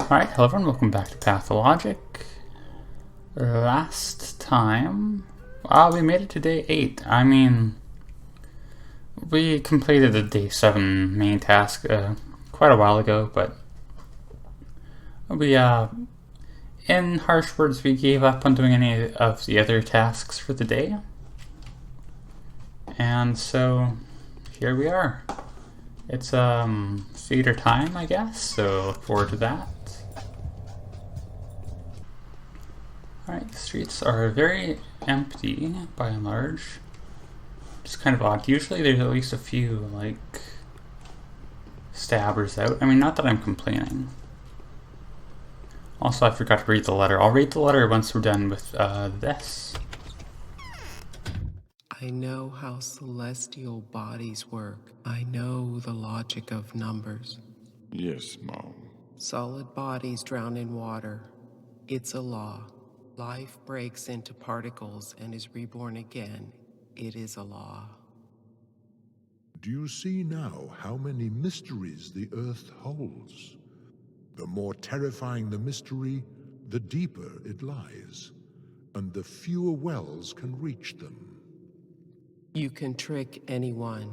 Alright, hello everyone, welcome back to Pathologic. Last time, we made it to day 8. I mean, we completed the day 7 main task quite a while ago, but we, in harsh words, we gave up on doing any of the other tasks for the day. And so, here we are. It's, theater time, I guess, so look forward to that. Alright, the streets are very empty, by and large. It's kind of odd. Usually there's at least a few, like, stabbers out. I mean, not that I'm complaining. Also, I forgot to read the letter. I'll read the letter once we're done with this. I know how celestial bodies work. I know the logic of numbers. Yes, Mom. Solid bodies drown in water. It's a law. Life breaks into particles and is reborn again. It is a law. Do you see now how many mysteries the Earth holds? The more terrifying the mystery, the deeper it lies, and the fewer wells can reach them. You can trick anyone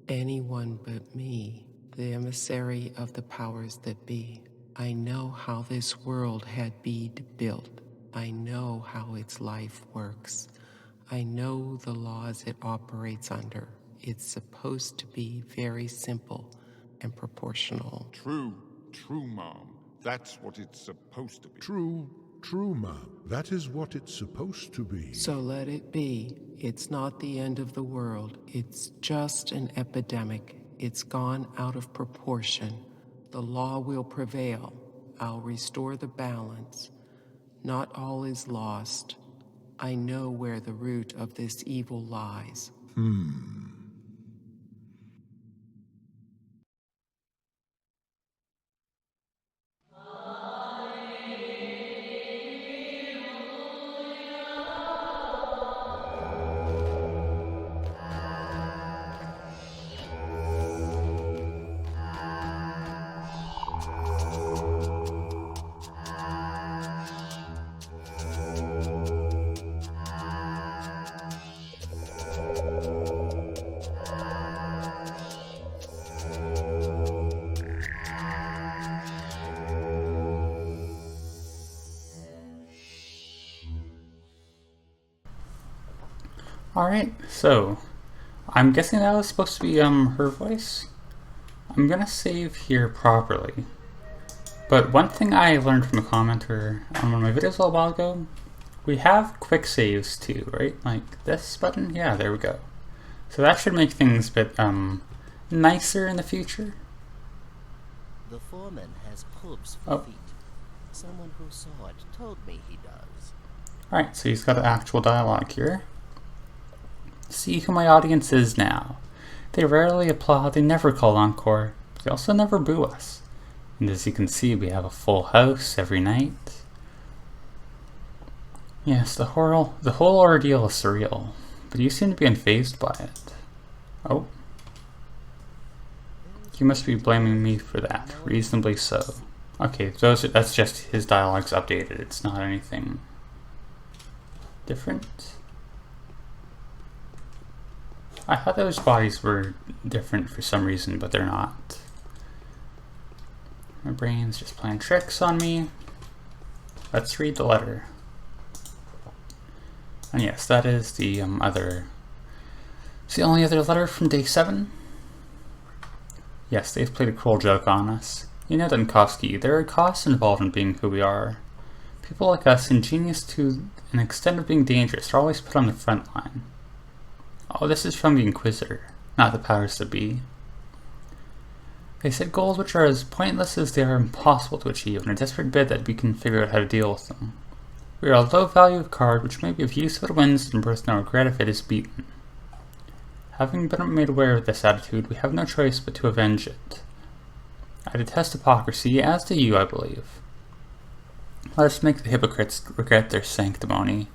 but me, the emissary of the powers that be. I know how this world had been built. I know how its life works. I know the laws it operates under. It's supposed to be very simple and proportional. True, Mom. That's what it's supposed to be. True, Mom. That is what it's supposed to be. So let it be. It's not the end of the world. It's just an epidemic. It's gone out of proportion. The law will prevail. I'll restore the balance. Not all is lost. I know where the root of this evil lies. Alright, so, I'm guessing that was supposed to be, her voice. I'm gonna save here properly. But one thing I learned from a commenter on one of my videos a while ago, we have quick saves too, right? Like this button? Yeah, there we go. So that should make things a bit, nicer in the future. The foreman has hooves for feet. Someone who saw it told me he does. Alright, so he's got actual dialogue here. See who my audience is now. They rarely applaud, they never call encore, but they also never boo us. And as you can see, we have a full house every night. Yes, the whole ordeal is surreal, but you seem to be unfazed by it. Oh. You must be blaming me for that, reasonably so. Okay, that's just his dialogue's updated, it's not anything different. I thought those bodies were different for some reason, but they're not. My brain's just playing tricks on me. Let's read the letter. And yes, that is the it's the only other letter from day 7. Yes, they've played a cruel joke on us. You know, Dunkowski, there are costs involved in being who we are. People like us, ingenious to an extent of being dangerous, are always put on the front line. Oh, this is from the Inquisitor, not the powers that be. They set goals which are as pointless as they are impossible to achieve in a desperate bid that we can figure out how to deal with them. We are a low value card which may be of use if it wins and birth no regret if it is beaten. Having been made aware of this attitude, we have no choice but to avenge it. I detest hypocrisy, as do you, I believe. Let us make the hypocrites regret their sanctimony.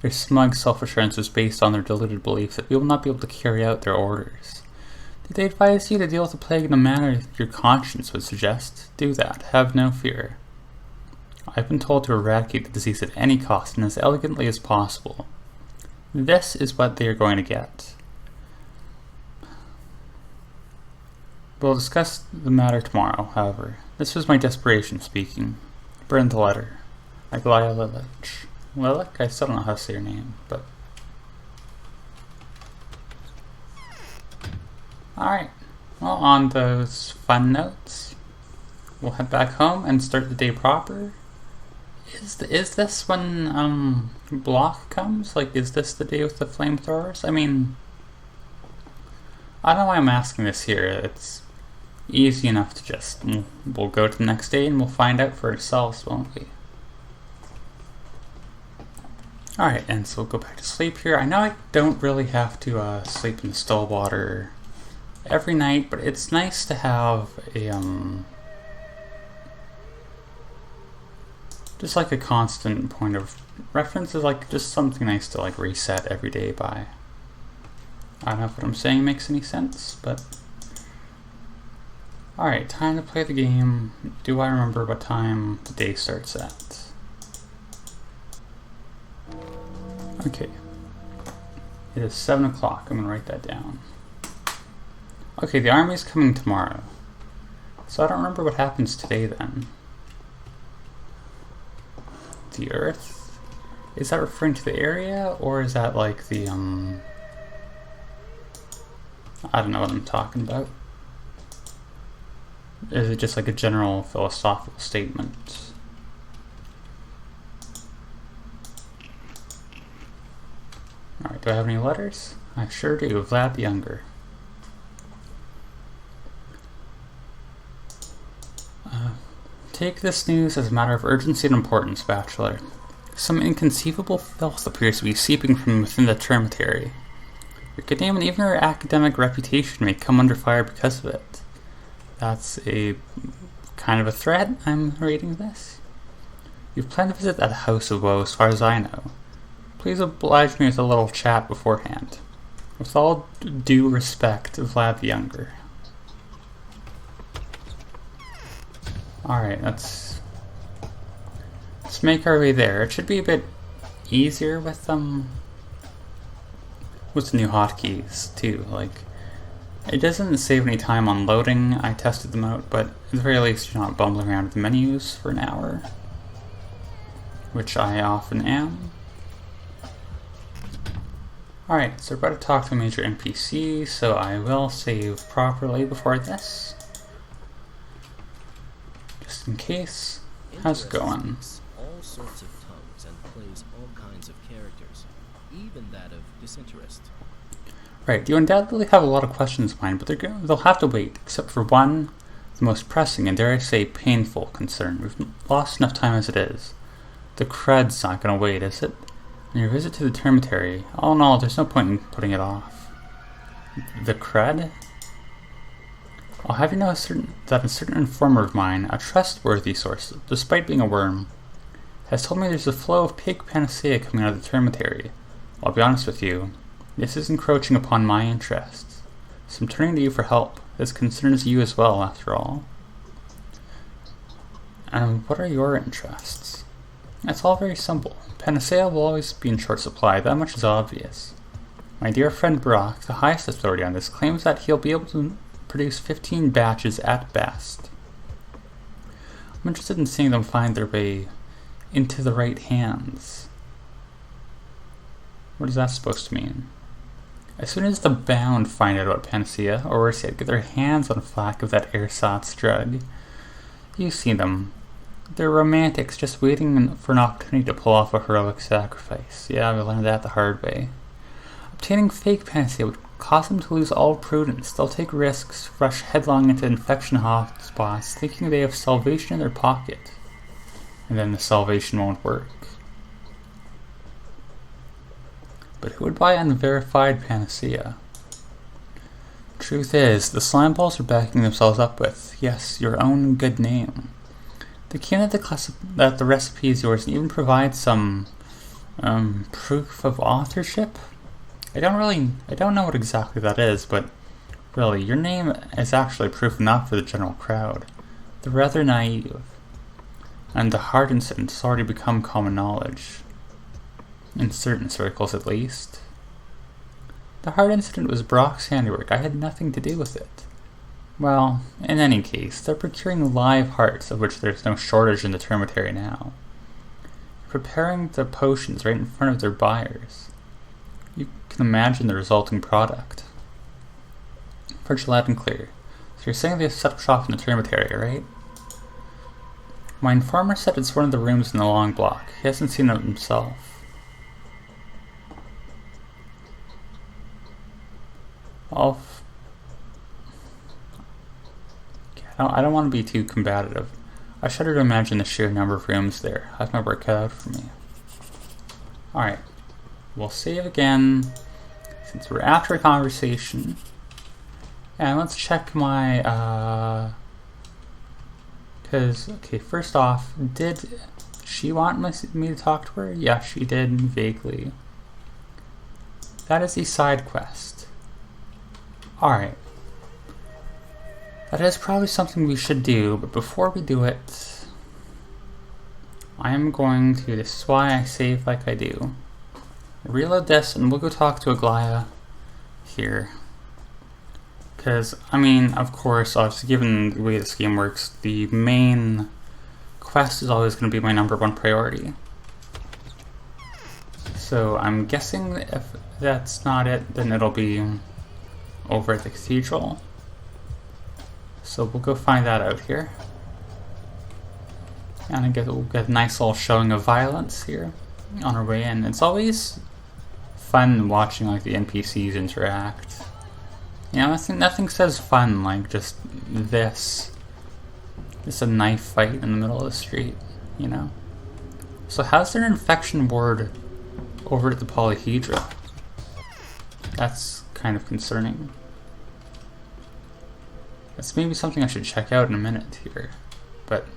Their smug self-assurance is based on their deluded belief that we will not be able to carry out their orders. Did they advise you to deal with the plague in a manner your conscience would suggest? Do that. Have no fear. I've been told to eradicate the disease at any cost and as elegantly as possible. This is what they are going to get. We'll discuss the matter tomorrow, however. This was my desperation speaking. Burn the letter. Aglaya Lilich. Lilich? I still don't know how to say your name, but... Alright. Well, on those fun notes, we'll head back home and start the day proper. Is this when, Block comes? Like, is this the day with the flamethrowers? I mean... I don't know why I'm asking this here. It's easy enough to just... We'll go to the next day and we'll find out for ourselves, won't we? Alright, and so we'll go back to sleep here. I know I don't really have to sleep in the still water every night, but it's nice to have a, just like a constant point of reference, is like just something nice to like reset every day by. I don't know if what I'm saying makes any sense, but... Alright, time to play the game. Do I remember what time the day starts at? Okay. It is 7 o'clock. I'm going to write that down. Okay, the army's coming tomorrow. So I don't remember what happens today then. The Earth? Is that referring to the area, or is that like the, I don't know what I'm talking about. Is it just like a general philosophical statement? Alright, do I have any letters? I sure do. Vlad the Younger. Take this news as a matter of urgency and importance, Bachelor. Some inconceivable filth appears to be seeping from within the termitary. Your good name and even your academic reputation may come under fire because of it. That's a kind of a threat, I'm reading this. You've planned to visit that house of woe as far as I know. Please oblige me with a little chat beforehand. With all due respect, Vlad the Younger. Alright, let's make our way there. It should be a bit easier with the new hotkeys too. Like, it doesn't save any time on loading. I tested them out, but at the very least you're not bumbling around with the menus for an hour, which I often am. Alright, so we're about to talk to a major NPC, so I will save properly before this. Just in case. How's it going? All sorts of tongues and plays all kinds of characters, even that of disinterest. Right, you undoubtedly have a lot of questions in mind, but they'll have to wait, except for one, the most pressing and dare I say painful concern. We've lost enough time as it is. The cred's not going to wait, is it? And your visit to the termitary, all in all, there's no point in putting it off. The cred? I'll have you know that a certain informer of mine, a trustworthy source, despite being a worm, has told me there's a flow of pig panacea coming out of the termitary. I'll be honest with you, this is encroaching upon my interests. So I'm turning to you for help. This concerns you as well, after all. And what are your interests? It's all very simple. Panacea will always be in short supply, that much is obvious. My dear friend Brock, the highest authority on this, claims that he'll be able to produce 15 batches at best. I'm interested in seeing them find their way into the right hands. What is that supposed to mean? As soon as the bound find out about Panacea, or worse yet, get their hands on a flack of that ersatz drug, you see them. They're romantics just waiting for an opportunity to pull off a heroic sacrifice. Yeah, we learned that the hard way. Obtaining fake Panacea would cause them to lose all prudence. They'll take risks, rush headlong into infection hotspots, thinking they have salvation in their pocket. And then the salvation won't work. But who would buy unverified Panacea? Truth is, the slime balls are backing themselves up with, yes, your own good name. They claim that the recipe is yours and even provide some proof of authorship. I don't know what exactly that is, but Really, your name is actually proof enough for the general crowd. They're rather naive. And the Heart incident has already become common knowledge. In certain circles, at least. The Heart incident was Brock's handiwork. I had nothing to do with it. Well, in any case, they're procuring live hearts, of which there's no shortage in the termitary now. Preparing the potions right in front of their buyers. You can imagine the resulting product. Purge loud and clear. So you're saying they've set up shop in the termitary, right? My informer said it's one of the rooms in the long block. He hasn't seen it himself. I don't want to be too combative. I shudder to imagine the sheer number of rooms there. I have my work cut out for me. Alright. We'll save again, since we're after a conversation. And let's check my, okay, first off, did she want me to talk to her? Yeah, she did, vaguely. That is a side quest. Alright. That is probably something we should do, but before we do it, I am going to, this is why I save like I do. Reload this and we'll go talk to Aglaya here. Because, I mean, of course, obviously given the way this game works, the main quest is always going to be my #1 priority. So I'm guessing if that's not it, then it'll be over at the cathedral. So we'll go find that out here. And we'll get a nice little showing of violence here on our way in. It's always fun watching like the NPCs interact. You know, nothing says fun like just this. Just a knife fight in the middle of the street, you know? So how's there an infection ward over at the Polyhedra? That's kind of concerning. That's maybe something I should check out in a minute here. But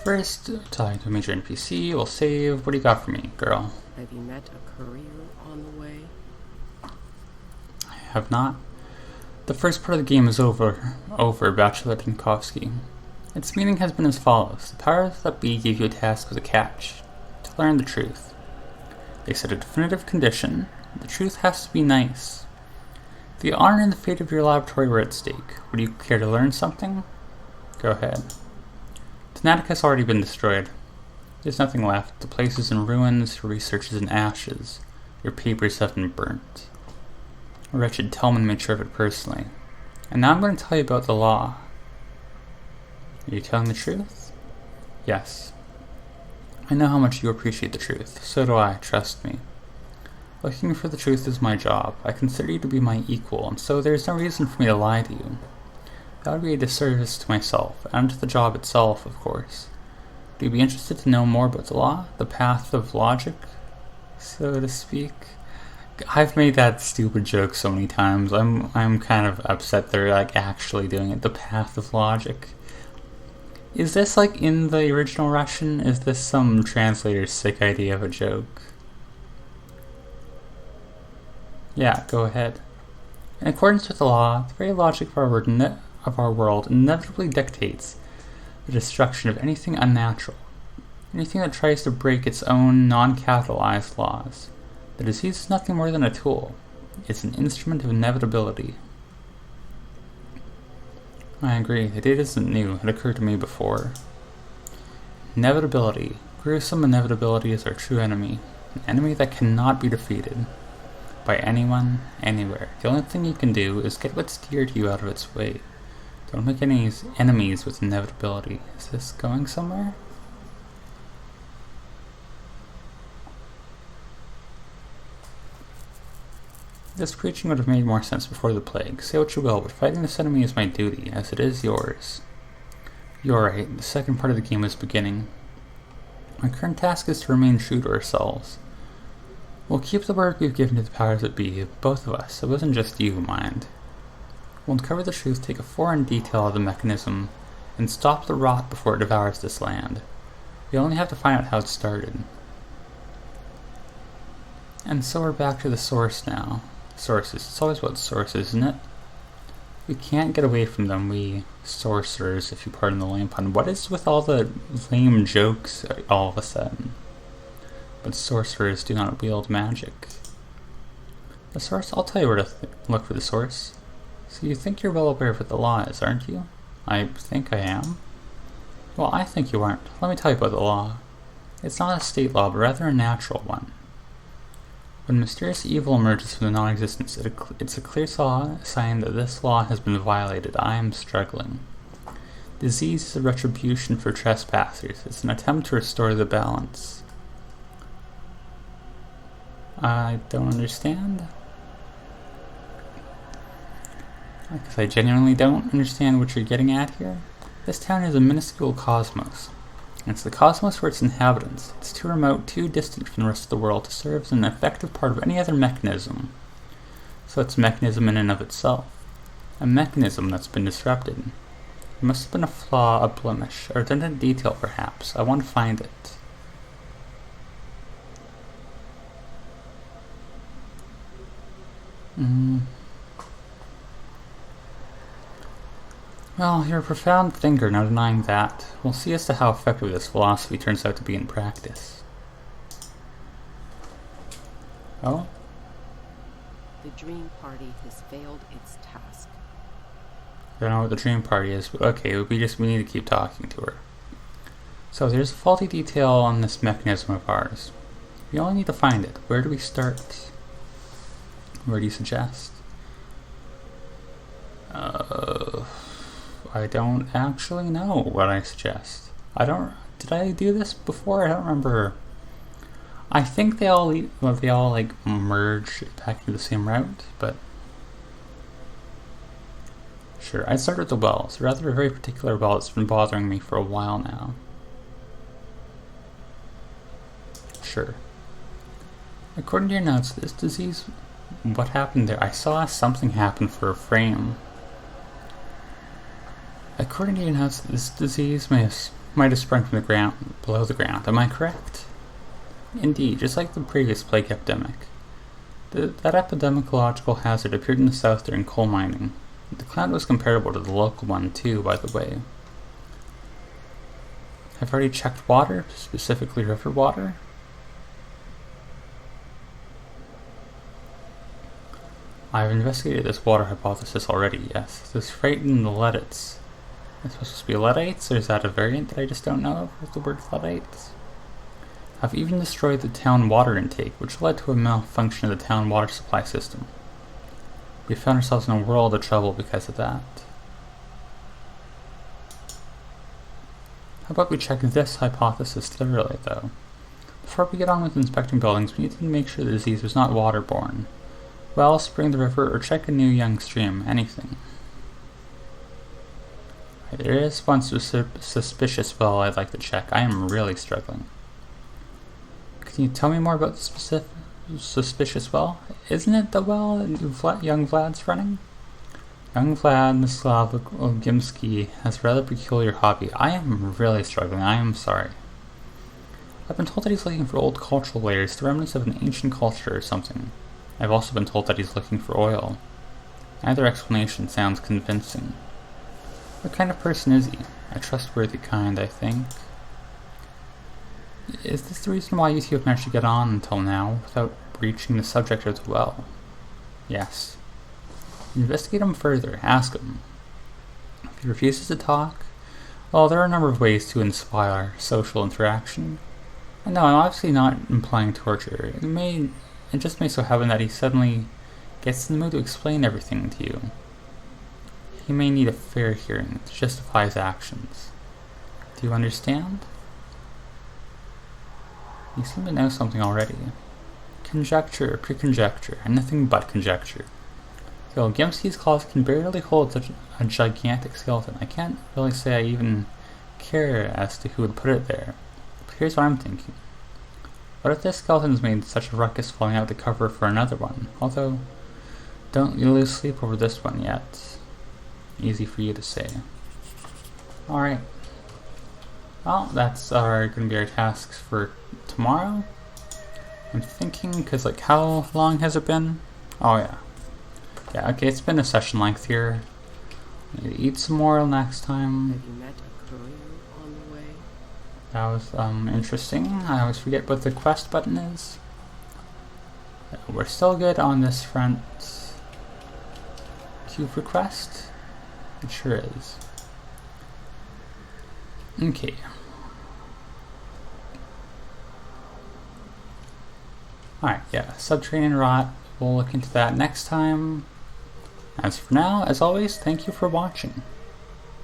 first, talking to a major NPC, we'll save. What do you got for me, girl? Have you met a courier on the way? I have not. The first part of the game is over, Bachelor Dinkowski. Its meaning has been as follows. The powers that be gave you a task with a catch. To learn the truth. They set a definitive condition. The truth has to be nice. The honor and the fate of your laboratory were at stake. Would you care to learn something? Go ahead. Tanatic has already been destroyed. There's nothing left. The place is in ruins, your research is in ashes. Your papers have been burnt. A wretched Tellman made sure of it personally. And now I'm going to tell you about the law. Are you telling the truth? Yes. I know how much you appreciate the truth. So do I, trust me. Looking for the truth is my job. I consider you to be my equal, and so there's no reason for me to lie to you. That would be a disservice to myself, and to the job itself, of course. Do you be interested to know more about the law? The path of logic, so to speak? I've made that stupid joke so many times. I'm kind of upset they're like actually doing it. The path of logic. Is this like in the original Russian? Is this some translator's sick idea of a joke? Yeah, go ahead. In accordance with the law, the very logic of our world inevitably dictates the destruction of anything unnatural, anything that tries to break its own non-capitalized laws. The disease is nothing more than a tool. It's an instrument of inevitability. I agree, the data isn't new, it occurred to me before. Inevitability. Gruesome inevitability is our true enemy, an enemy that cannot be defeated. By anyone, anywhere. The only thing you can do is get what's dear to you out of its way. Don't make any enemies with inevitability. Is this going somewhere? This preaching would have made more sense before the plague. Say what you will, but fighting this enemy is my duty, as it is yours. You're right, the second part of the game is beginning. My current task is to remain true to ourselves. We'll keep the word we've given to the powers that be, both of us. It wasn't just you, mind. We'll uncover the truth, take a foreign detail of the mechanism, and stop the rot before it devours this land. We only have to find out how it started. And so we're back to the source now. Sources. It's always about sources, isn't it? We can't get away from them, we sorcerers, if you pardon the lame pun. What is with all the lame jokes all of a sudden? But sorcerers do not wield magic. The source? I'll tell you where to look for the source. So you think you're well aware of what the law is, aren't you? I think I am. Well, I think you aren't. Let me tell you about the law. It's not a state law, but rather a natural one. When mysterious evil emerges from the non-existence, it's a clear sign that this law has been violated. I am struggling. Disease is a retribution for trespassers. It's an attempt to restore the balance. I don't understand. Because I genuinely don't understand what you're getting at here. This town is a minuscule cosmos. It's the cosmos for its inhabitants. It's too remote, too distant from the rest of the world to serve as an effective part of any other mechanism. So it's a mechanism in and of itself. A mechanism that's been disrupted. It must have been a flaw, a blemish, a redundant detail perhaps. I want to find it. Well, you're a profound thinker, no denying that. We'll see as to how effective this philosophy turns out to be in practice. Oh? The Dream Party has failed its task. I don't know what the Dream Party is, but okay, we need to keep talking to her. So there's a faulty detail on this mechanism of ours. We only need to find it. Where do we start? Where do you suggest? I don't actually know what I suggest. Did I do this before? I don't remember. I think they all like merge back to the same route, but sure. I'd start with the well. It's rather a very particular well that's been bothering me for a while now. Sure. According to your notes, this disease, what happened there? I saw something happen for a frame. According to your notes, this disease might have sprung from the ground, below the ground. Am I correct? Indeed, just like the previous plague epidemic. That epidemiological hazard appeared in the south during coal mining. The cloud was comparable to the local one, too, by the way. I've already checked water, specifically river water. I've investigated this water hypothesis already, yes. This frightened the Luddites. It's supposed to be Luddites, or is that a variant that I just don't know of with the word Luddites? I've even destroyed the town water intake, which led to a malfunction of the town water supply system. We found ourselves in a world of trouble because of that. How about we check this hypothesis thoroughly, though? Before we get on with inspecting buildings, we need to make sure the disease was not waterborne. Well, spring the river, or check a new young stream, anything. There is one suspicious well I'd like to check. I am really struggling. Can you tell me more about the suspicious well? Isn't it the well that young Vlad's running? Young Vlad Gimsky has a rather peculiar hobby. I am really struggling. I am sorry. I've been told that he's looking for old cultural layers, the remnants of an ancient culture or something. I've also been told that he's looking for oil. Either explanation sounds convincing. What kind of person is he? A trustworthy kind, I think. Is this the reason why you two have managed to get on until now, without breaching the subject of the well? Yes. Investigate him further. Ask him. If he refuses to talk, well, there are a number of ways to inspire social interaction. And no, I'm obviously not implying torture. It just may so happen that he suddenly gets in the mood to explain everything to you. He may need a fair hearing to justify his actions. Do you understand? You seem to know something already. Conjecture, pre-conjecture, and nothing but conjecture. Though Gimsky's closet can barely hold such a gigantic skeleton, I can't really say I even care as to who would put it there. But here's what I'm thinking. What if this skeleton's made such a ruckus falling out the cover for another one? Although, don't you lose sleep over this one yet. Easy for you to say. Alright. Well, that's going to be our tasks for tomorrow. I'm thinking, because like, how long has it been? Oh yeah. Yeah, okay, it's been a session length here. Maybe eat some more next time. Have you met a courier on the way? That was interesting. I always forget what the quest button is. We're still good on this front. Queue for quest? It sure is. Okay. Alright, yeah, subterranean rot. We'll look into that next time. As for now, as always, thank you for watching.